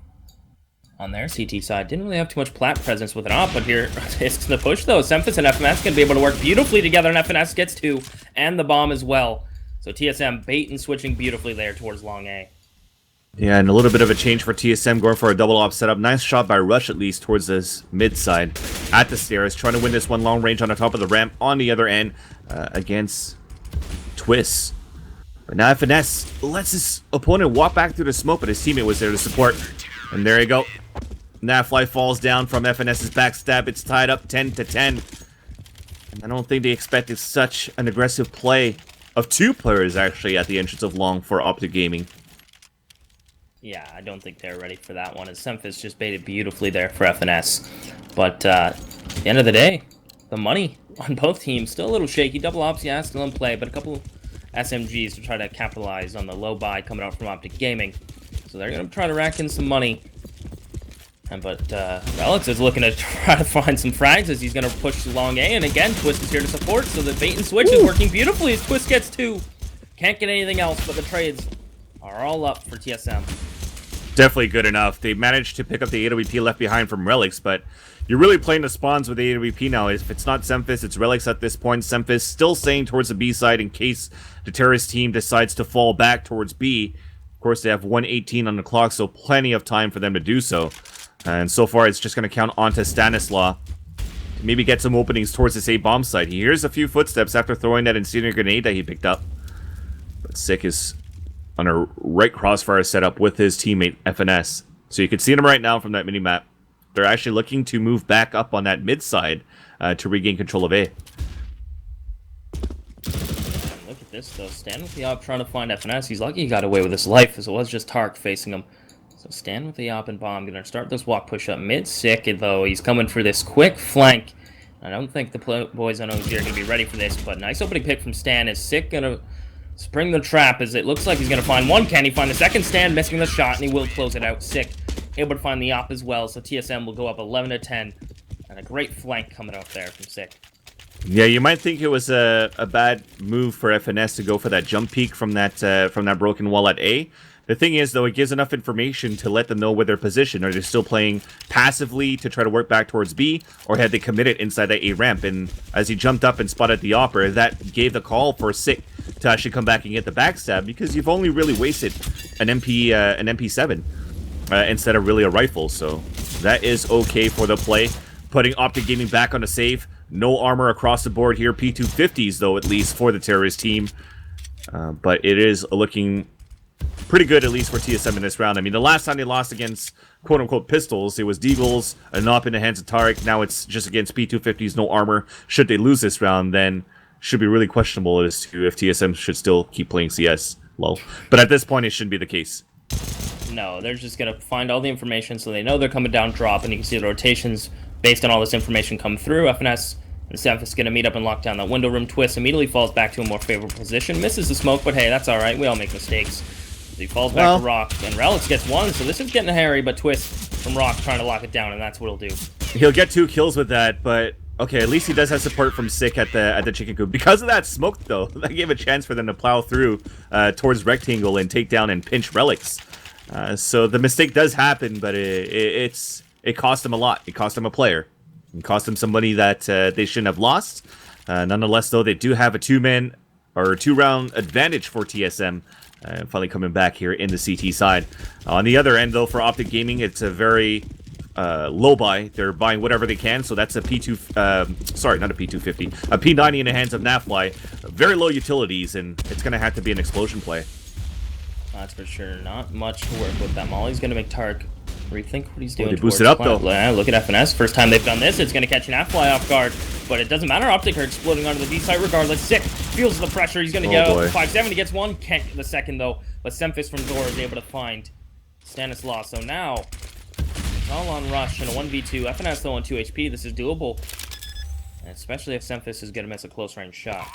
on their CT side didn't really have too much plat presence with an op, but here it's the push though. Semphis and FNS can be able to work beautifully together, and FNS gets 2 and the bomb as well. So TSM bait and switching beautifully there towards long A. Yeah, and a little bit of a change for TSM going for a double op setup. Nice shot by Rush at least towards this mid side at the stairs, trying to win this one long range on the top of the ramp on the other end against Twist. But now FNS lets his opponent walk back through the smoke, but his teammate was there to support. And there you go. Nafly falls down from FNS's backstab. It's tied up 10-10. I don't think they expected such an aggressive play of 2 players, actually, at the entrance of long for OpTic Gaming. Yeah, I don't think they're ready for that one, as Semphis just baited beautifully there for FNS. But at the end of the day, the money on both teams still a little shaky. Double ops, yeah, still in play, but a couple SMGs to try to capitalize on the low buy coming out from OpTic Gaming. So they're going to try to rack in some money. But Relics is looking to try to find some frags as he's going to push long A. And again, Twist is here to support, so the bait and switch is working beautifully as Twist gets 2. Can't get anything else, but the trades are all up for TSM. Definitely good enough. They managed to pick up the AWP left behind from Relics, but you're really playing the spawns with the AWP now. If it's not Semphis, it's Relics at this point. Semphis still staying towards the B side in case the terrorist team decides to fall back towards B. Of course, they have 1:18 on the clock, so plenty of time for them to do so. And so far, it's just going to count onto Stanislaw to maybe get some openings towards this A-bomb site. He hears a few footsteps after throwing that incendiary grenade that he picked up. But Sick is on a right crossfire setup with his teammate, FNS. So you can see them right now from that mini-map. They're actually looking to move back up on that mid side to regain control of A. Look at this, though. Stand with the op trying to find FNS. He's lucky he got away with his life, as it was just Tark facing him. So stand with the op and bomb. Gonna start this walk push up mid. Sick, though. He's coming for this quick flank. I don't think the boys on OG are gonna be ready for this, but nice opening pick from Stan. Is Sick gonna spring the trap as it looks like he's gonna find one? Can he find the second? Stan missing the shot, and he will close it out. Sick able to find the op as well. So TSM will go up 11-10, and a great flank coming up there from Sick. Yeah, you might think it was a bad move for FNS to go for that jump peek from that broken wall at A. The thing is, though, it gives enough information to let them know where they're positioned. Are they still playing passively to try to work back towards B, or had they committed inside that A ramp? And as he jumped up and spotted the opera, that gave the call for Sick to actually come back and get the backstab, because you've only really wasted an MP7 instead of really a rifle. So that is okay for the play. Putting OpTic Gaming back on the save. No armor across the board here. P250s, though, at least for the terrorist team. But it is looking pretty good, at least for TSM in this round. I mean, the last time they lost against quote-unquote pistols, it was Deagles, a Nop in the hands of Tarek. Now it's just against P250s, no armor. Should they lose this round, then should be really questionable as to if TSM should still keep playing CS. Lol. But at this point, it shouldn't be the case. No, they're just going to find all the information so they know they're coming down drop, and you can see the rotations based on all this information come through. FNS and Seth is going to meet up and lock down that window room. Twist immediately falls back to a more favorable position. Misses the smoke, but hey, that's all right. We all make mistakes. He falls back to Rock, and Relics gets one, so this is getting hairy, but Twist from Rock trying to lock it down, and that's what he'll do. He'll get 2 kills with that, but okay, at least he does have support from Sick at the chicken coop. Because of that smoke, though, that gave a chance for them to plow through towards Rectangle and take down and pinch Relics. So the mistake does happen, but it cost them a lot. It cost them a player. It cost them some money that they shouldn't have lost. Nonetheless, though, they do have a 2-round advantage for TSM. Finally coming back here in the CT side. On the other end, though, for OpTic Gaming, it's a very low buy. They're buying whatever they can, so that's a P2... sorry, not a P250. A P90 in the hands of Nafly. Very low utilities, and it's going to have to be an explosion play. That's for sure. Not much to work with that. Molly's going to make Tark rethink what he's doing. They boosted up, though. Yeah, look at FNS. First time they've done this, it's going to catch Nafly off guard. But it doesn't matter. OpTic are exploding onto the B site regardless. Sick. Feels the pressure. He's going to get out 5-7. He gets one. Can't get the second, though. But Semphis from Door is able to find Stanislaus. So now, it's all on Rush and a 1v2. FNS, though, on 2 HP. This is doable. And especially if Semphis is going to miss a close-range shot.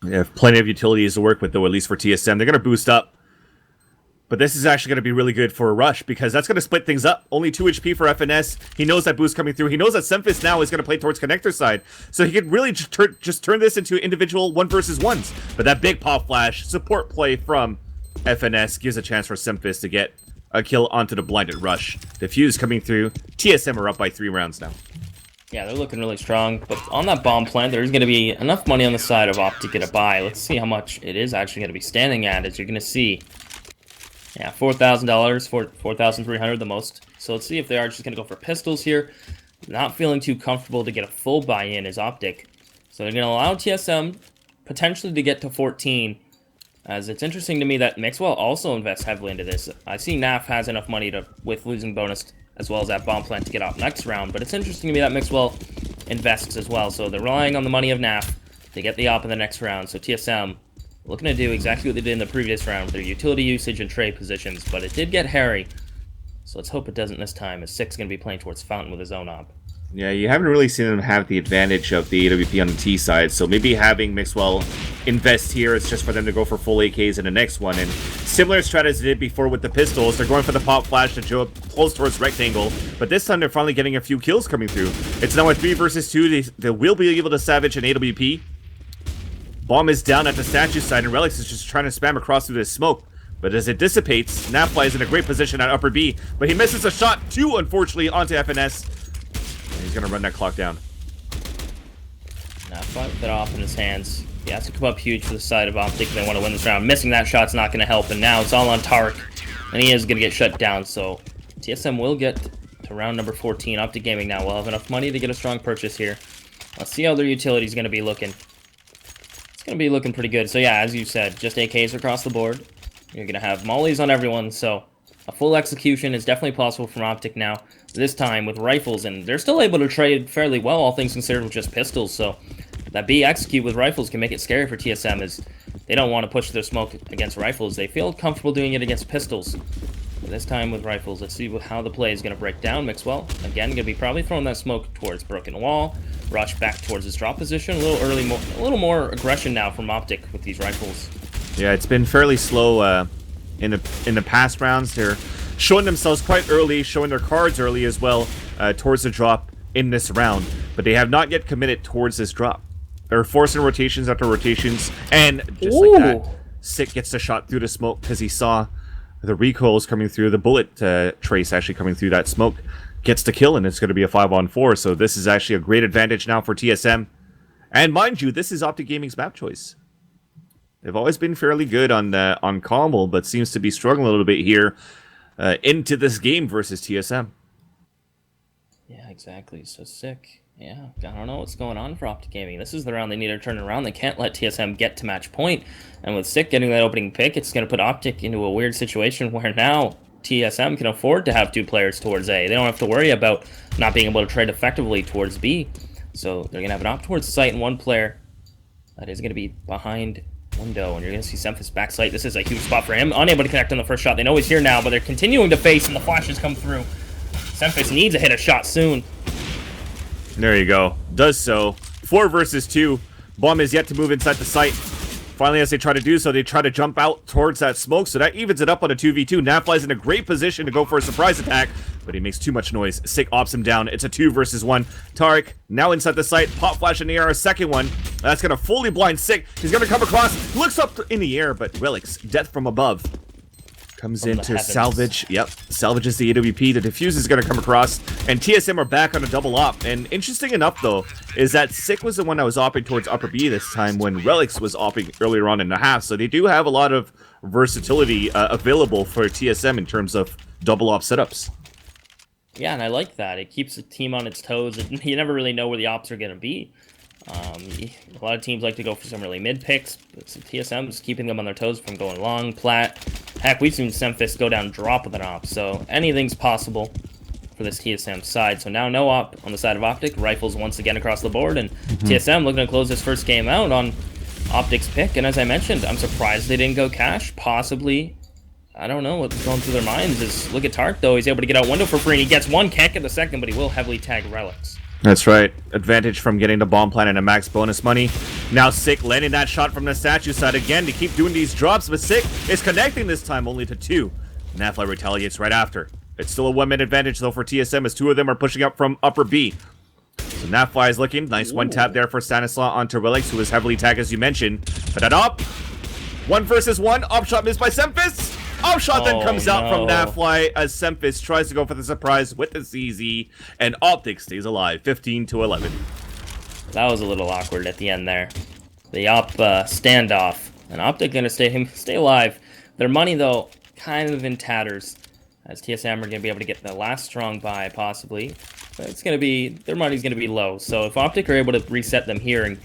They have plenty of utilities to work with, though, at least for TSM. They're going to boost up. But this is actually going to be really good for Rush, because that's going to split things up. Only 2 HP for FNS. He knows that boost coming through. He knows that Semphis now is going to play towards connector side. So he could really just turn this into individual 1 versus 1s. But that big pop flash support play from FNS gives a chance for Semphis to get a kill onto the blinded Rush. The fuse coming through. TSM are up by 3 rounds now. Yeah, they're looking really strong, but on that bomb plant, there's going to be enough money on the side of OpTic to get a buy. Let's see how much it is actually going to be standing at, as you're going to see. Yeah, $4,000, $4,300 the most. So let's see if they are just going to go for pistols here. Not feeling too comfortable to get a full buy-in is OpTic. So they're going to allow TSM potentially to get to 14, as it's interesting to me that Mixwell also invests heavily into this. I see NAF has enough money to, with losing bonus, as well as that bomb plant to get off next round, but it's interesting to me that Mixwell invests as well, so they're relying on the money of NAF to get the op in the next round. So TSM looking to do exactly what they did in the previous round with their utility usage and trade positions, but it did get hairy, so let's hope it doesn't this time, as Six is going to be playing towards Fountain with his own op. Yeah, you haven't really seen them have the advantage of the AWP on the T side, so maybe having Mixwell invest here is just for them to go for full AKs in the next one. And similar strategy they did before with the pistols, they're going for the pop flash to go close towards Rectangle, but this time they're finally getting a few kills coming through. It's now a 3 versus 2. They will be able to savage an AWP. Bomb is down at the statue side, and Relics is just trying to spam across through this smoke. But as it dissipates, Nafly is in a great position at upper B, but he misses a shot, 2, unfortunately, onto FNS. He's going to run that clock down. Nafly with it off in his hands. He has to come up huge for the side of OpTic if they want to win this round. Missing that shot's not going to help, and now it's all on Tarek, and he is going to get shut down. So TSM will get to round number 14. OpTic Gaming now will have enough money to get a strong purchase here. Let's see how their utility is going to be looking. It's going to be looking pretty good. So yeah, as you said, just AKs across the board. You're going to have mollies on everyone, so a full execution is definitely possible from OpTic now. This time with rifles, and they're still able to trade fairly well, all things considered, with just pistols. So that B execute with rifles can make it scary for TSM, as they don't want to push their smoke against rifles. They feel comfortable doing it against pistols. But this time with rifles, let's see how the play is going to break down. Mixwell, again, going to be probably throwing that smoke towards broken wall. Rush back towards his drop position. A little more aggression now from OpTic with these rifles. Yeah, it's been fairly slow in the past rounds. They're showing themselves quite early, showing their cards early as well towards the drop in this round, but they have not yet committed towards this drop. They're forcing rotations after rotations, and just like that, Sick gets the shot through the smoke because he saw the recoils coming through, the bullet trace actually coming through that smoke, gets the kill, and it's going to be a 5-on-4, so this is actually a great advantage now for TSM. And mind you, this is OpTic Gaming's map choice. They've always been fairly good on combo, but seems to be struggling a little bit here into this game versus TSM. Yeah, exactly. So Sick Yeah, I don't know what's going on for OpTic Gaming. This is the round they need to turn around. They can't let TSM get to match point. And with Sick getting that opening pick, it's going to put OpTic into a weird situation where now TSM can afford to have 2 players towards A. They don't have to worry about not being able to trade effectively towards B. So they're going to have an op towards the site and 1 player that is going to be behind window. And you're going to see Semphis back site. This is a huge spot for him. Unable to connect on the first shot. They know he's here now, but they're continuing to face, and the flashes come through. Semphis needs to hit a shot soon. There you go. Does so. 4 versus 2. Bomb is yet to move inside the site. Finally, as they try to do so, they try to jump out towards that smoke, so that evens it up on a 2v2. Nafly's in a great position to go for a surprise attack, but he makes too much noise. Sick ops him down. It's a 2 versus 1. Tariq now inside the site. Pop flash in the air, a second one. That's going to fully blind Sick. He's going to come across, looks up in the air, but Relics, death from above. Comes in to salvage. Yep, salvages the AWP. The defuse is going to come across, and TSM are back on a double op. And interesting enough, though, is that Sick was the one that was opping towards upper B this time when Relics was opping earlier on in the half. So they do have a lot of versatility available for TSM in terms of double op setups. Yeah, and I like that. It keeps the team on its toes. You never really know where the ops are going to be. A lot of teams like to go for some really mid picks, but TSM is keeping them on their toes from going long, plat. Heck, we've seen Semphis go down drop with an op, so anything's possible for this TSM side. So now no op on the side of OpTic. Rifles once again across the board, and TSM looking to close this first game out on OpTic's pick. And as I mentioned, I'm surprised they didn't go cash. Possibly, I don't know what's going through their minds. Is look at Tark, though. He's able to get out window for free, and he gets 1, can't get the second, but he will heavily tag Relics. That's right. Advantage from getting the bomb plant and a max bonus money. Now Sick landing that shot from the statue side again to keep doing these drops, but Sick is connecting this time only to 2. Nafly retaliates right after. It's still a 1-man advantage though for TSM as 2 of them are pushing up from upper B. So Nafly is looking. Nice one tap there for Stanislaw onto Relics, who is heavily tagged as you mentioned. But that op. 1 versus 1. Op shot missed by Semphis. Op shot then comes out from Nafly as Semphis tries to go for the surprise with the CZ, and OpTic stays alive, 15-11. That was a little awkward at the end there. The op standoff, and OpTic gonna stay alive. Their money though, kind of in tatters, as TSM are gonna be able to get the last strong buy possibly. It's gonna be their money's gonna be low. So if OpTic are able to reset them here and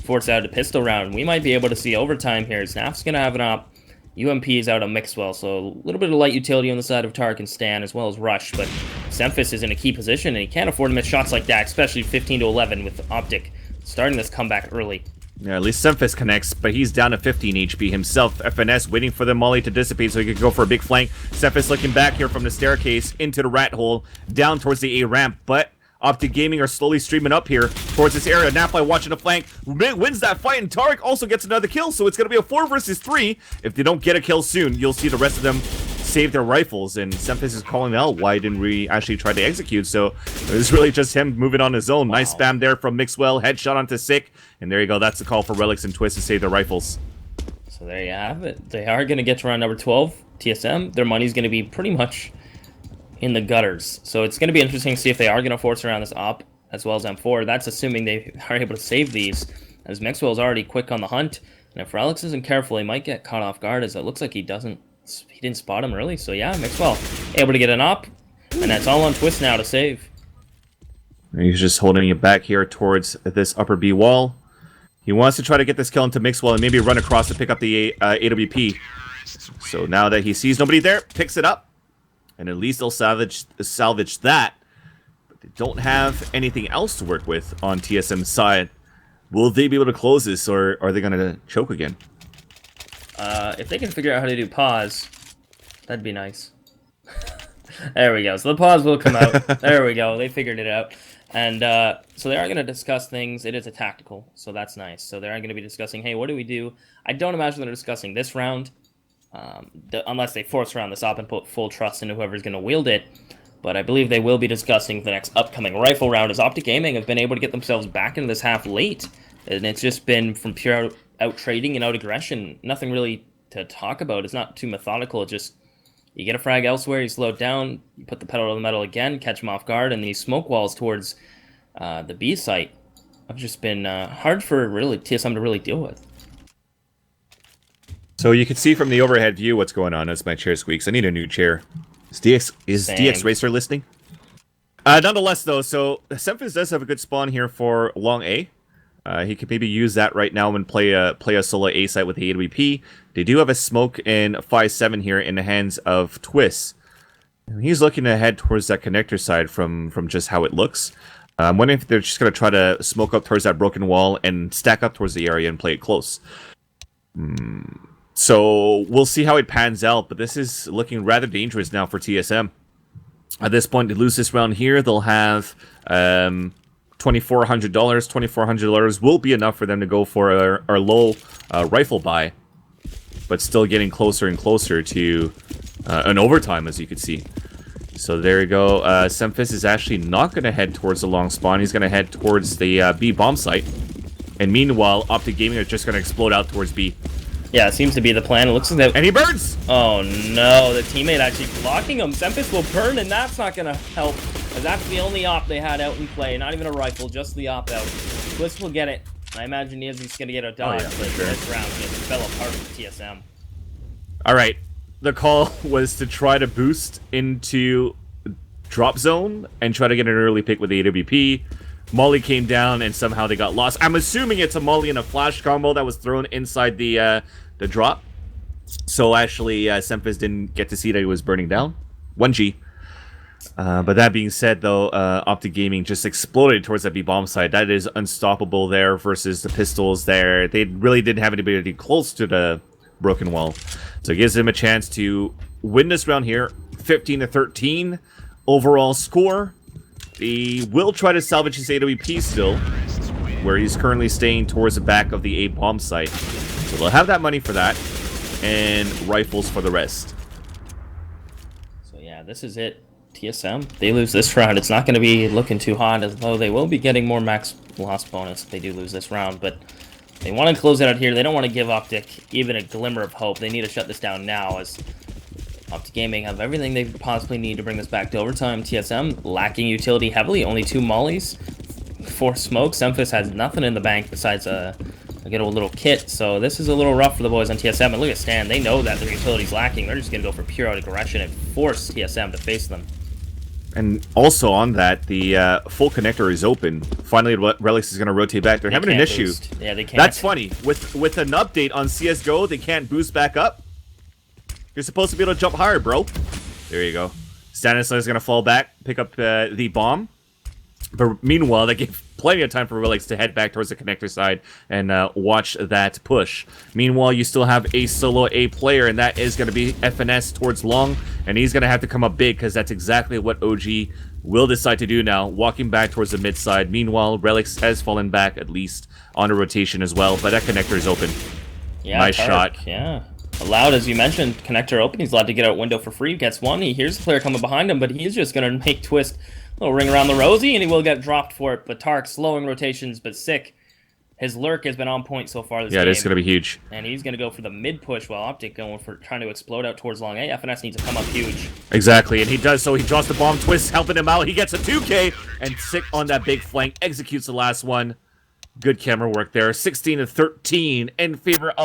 force out a pistol round, we might be able to see overtime here. Snap's gonna have an op. UMP is out on Mixwell, so a little bit of light utility on the side of Tark and Stan, as well as Rush, but Semphis is in a key position, and he can't afford to miss shots like that, especially 15-11 with OpTic starting this comeback early. Yeah, at least Semphis connects, but he's down to 15 HP himself. FNS waiting for the molly to dissipate so he could go for a big flank. Semphis looking back here from the staircase into the rat hole, down towards the A ramp, but OpTic Gaming are slowly streaming up here towards this area. Nafly watching the flank, wins that fight, and Tariq also gets another kill, so it's going to be a 4 versus 3. If they don't get a kill soon, you'll see the rest of them save their rifles, and Semphis is calling out, why didn't we actually try to execute? So it was really just him moving on his own. Wow. Nice spam there from Mixwell, headshot onto Sick, and there you go. That's the call for Relics and Twist to save their rifles. So there you have it. They are going to get to round number 12, TSM. Their money's going to be pretty much in the gutters. So it's going to be interesting to see if they are going to force around this op as well as M4. That's assuming they are able to save these, as Mixwell's already quick on the hunt. And if Relics isn't careful, he might get caught off guard, as it looks like he didn't spot him early. So yeah, Mixwell able to get an op, and that's all on Twist now to save. He's just holding it back here towards this upper B wall. He wants to try to get this kill into Mixwell and maybe run across to pick up the AWP. So now that he sees nobody there, picks it up. And at least they'll salvage that. But they don't have anything else to work with on TSM's side. Will they be able to close this, or are they going to choke again? If they can figure out how to do pause, that'd be nice. There we go. So the pause will come out. There we go. They figured it out. And so they are going to discuss things. It is a tactical, so that's nice. So they are going to be discussing, hey, what do we do? I don't imagine they're discussing this round. Unless they force around this op and put full trust into whoever's going to wield it. But I believe they will be discussing the next upcoming rifle round, as OpTic Gaming have been able to get themselves back into this half late. And it's just been from pure out trading and out aggression. Nothing really to talk about. It's not too methodical. It's just you get a frag elsewhere, you slow it down, you put the pedal to the metal again, catch them off guard, and these smoke walls towards the B site have just been hard for really TSM to really deal with. So you can see from the overhead view what's going on as my chair squeaks. I need a new chair. Is DX Racer listening? Nonetheless, though, so Semphis does have a good spawn here for long A. He could maybe use that right now and play a solo A site with the AWP. They do have a smoke in 5-7 here in the hands of Twist. He's looking to head towards that connector side from just how it looks. I'm wondering if they're just going to try to smoke up towards that broken wall and stack up towards the area and play it close. So we'll see how it pans out, but this is looking rather dangerous now for TSM. At this point, to lose this round here, they'll have $2,400. $2,400 will be enough for them to go for our low rifle buy, but still getting closer and closer to an overtime, as you can see. So there you go. Semphis is actually not going to head towards the long spawn. He's going to head towards the B bomb site. And meanwhile, OpTic Gaming are just going to explode out towards B. Yeah, it seems to be the plan. It looks like that. And he burns! Oh no, the teammate actually blocking him. Semphis will burn, and that's not going to help. As that's the only op they had out in play. Not even a rifle, just the op out. Twist will get it. I imagine he's going to get a dodge, but sure. This round just fell apart for TSM. Alright, the call was to try to boost into drop zone and try to get an early pick with the AWP. Molly came down and somehow they got lost. I'm assuming it's a Molly and a flash combo that was thrown inside the drop. So actually, Semphis didn't get to see that he was burning down. 1G. But that being said, though, OpTic Gaming just exploded towards that B bomb side. That is unstoppable there versus the pistols there. They really didn't have anybody close to the broken wall. So it gives them a chance to win this round here. 15-13 overall score. He will try to salvage his AWP still, where he's currently staying towards the back of the A bomb site. So they'll have that money for that, and rifles for the rest. So yeah, this is it. TSM, they lose this round. It's not going to be looking too hot, as though they will be getting more max loss bonus if they do lose this round. But they want to close it out here. They don't want to give OpTic even a glimmer of hope. They need to shut this down now, as OpTic Gaming have everything they possibly need to bring this back to overtime. TSM lacking utility heavily, only 2 mollies, 4 smokes. Semphis has nothing in the bank besides a good old little kit, so this is a little rough for the boys on TSM. And look at Stan, they know that their utility's lacking. They're just going to go for pure out aggression and force TSM to face them. And also on that, the full connector is open. Finally, Relics is going to rotate back. They're having an issue. Boost. Yeah, they can't. That's funny. With an update on CSGO, they can't boost back up. You're supposed to be able to jump higher, bro. There you go. Stanislav is going to fall back, pick up the bomb. But meanwhile, that gave plenty of time for Relics to head back towards the connector side and watch that push. Meanwhile, you still have a solo A player, and that is going to be FNS towards long. And he's going to have to come up big, because that's exactly what OG will decide to do now, walking back towards the mid side. Meanwhile, Relics has fallen back, at least, on a rotation as well. But that connector is open. Yeah, nice shot. Yeah. Allowed, as you mentioned, connector open. He's allowed to get out window for free. Gets one. He hears the player coming behind him, but he's just going to make Twist a little ring around the rosy, and he will get dropped for it. But Tark slowing rotations, but sick. His lurk has been on point so far this game. Yeah, this is going to be huge. And he's going to go for the mid push while OpTic going for trying to explode out towards long A. FNS needs to come up huge. Exactly, and he does so. He draws the bomb. Twist helping him out. He gets a 2K, and sick on that big flank. Executes the last one. Good camera work there. 16-13 in favor of